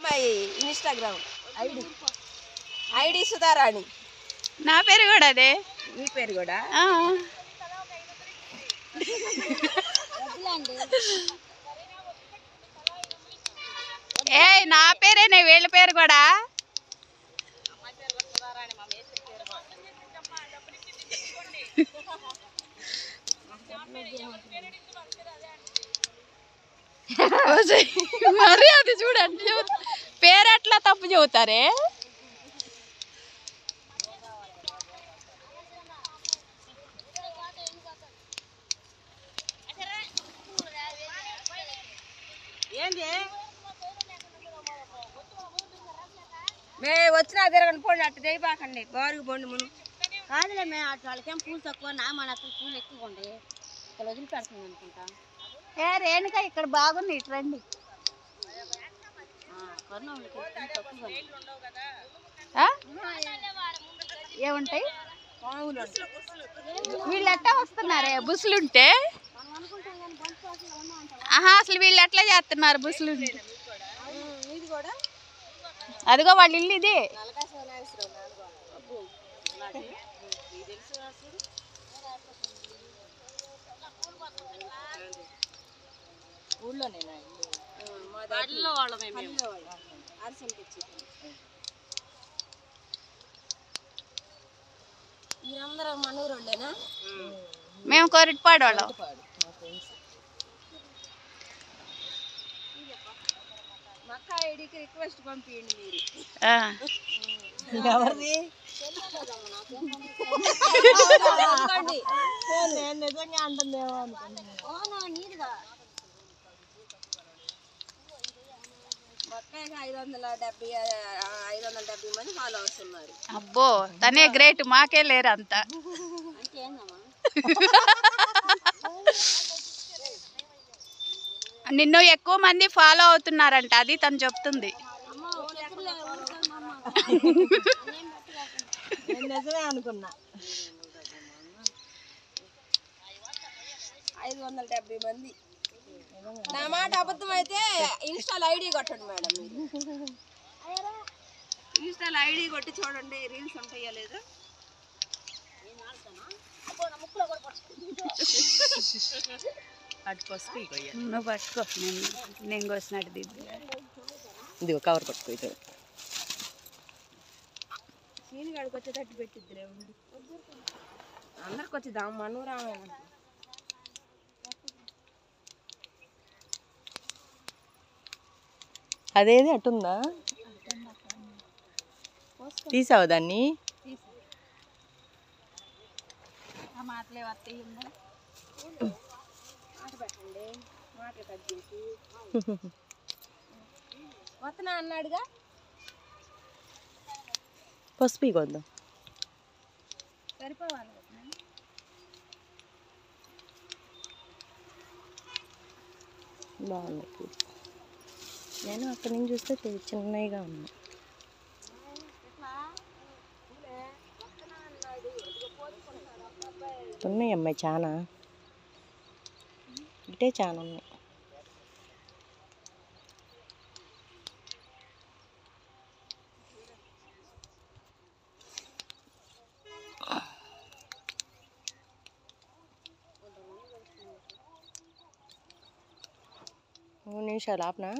My Instagram ID Sudharani. నా పేరు కూడా అదే. మీ పేరు కూడా? ఏ నా పేరేనే, వీళ్ళ పేరు కూడా. మరి అది చూడండి, పేరు ఎట్లా తప్పు చెబుతారే. మే వచ్చినా తిరగండి పోండి, అట్ట చేయబాకండి, బారుగు పోండి. మును కాదులే మే అటు వాళ్ళకేం పూలు తక్కువ, నా మన అసలు పూలు ఎక్కువ ఉండే ఇక్కడ వదిలిపెడుతుంది అనుకుంటా. ఏ రేణుక ఇక్కడ బాగుంది, ఇటు రండి. ఏముంటాయి వీళ్ళు ఎట్లా వస్తున్నారే బుసులుంటే? ఆహా, అసలు వీళ్ళు ఎట్లా చేస్తున్నారు బుసులుంటే? అదిగో వాళ్ళ ఇల్లు ఇది. మీరందరూ మనూరు వాళ్ళేనా? మేము కొరటిపాడు వాళ్ళం. మక్క ఐడికి రిక్వెస్ట్ పంపించండి మీరు. ఎవరిది? నేను నిజంగా అంటుందేమో అనుకున్నాను. మక్కకి 570 మంది ఫాలోవర్స్ ఉన్నారు. అబ్బో, తనే గ్రేట్, మాకే లేరు అంత. నిన్ను ఎక్కువ మంది ఫాలో అవుతున్నారంట, అది తను చెప్తుంది. నేను నిజమే అనుకున్నా. 570 మంది. నా మాట అబద్ధం అయితే ఇన్స్టాల్ ఐడి కొట్టండి మేడం. మీరు ఇన్స్టాల్ ఐడి కొట్టి చూడండి, రీల్స్ ఉంటాయో లేదో. అటు పసుపు నువ్వు పట్టుకో, నేను కోసినట్టు దిద్దు. ఇది కవర్ పట్టుకో. ఇది సీనిగాడికి వచ్చేటట్టు పెట్టిద్దిలే, ఉండి అందరికి వచ్చిద్దాం. మనూరామేనా? అదేది అటుందా? తీసావు దాన్ని? మాటలే వస్తాయి. మాట పెట్టండి, మాటలు కట్ చేసి. వస్తున్నా అన్నాడుగా. పసుపు కొద్దాం, సరిపోవాలి. బాగుంది. నేను అక్కడి నుంచి చూస్తే చిన్నగా ఉన్నా. ఉన్నాయి అమ్మాయి, చాలా ఇటే చాలా ఉన్నాయి. నిమిషాలు ఆపనా?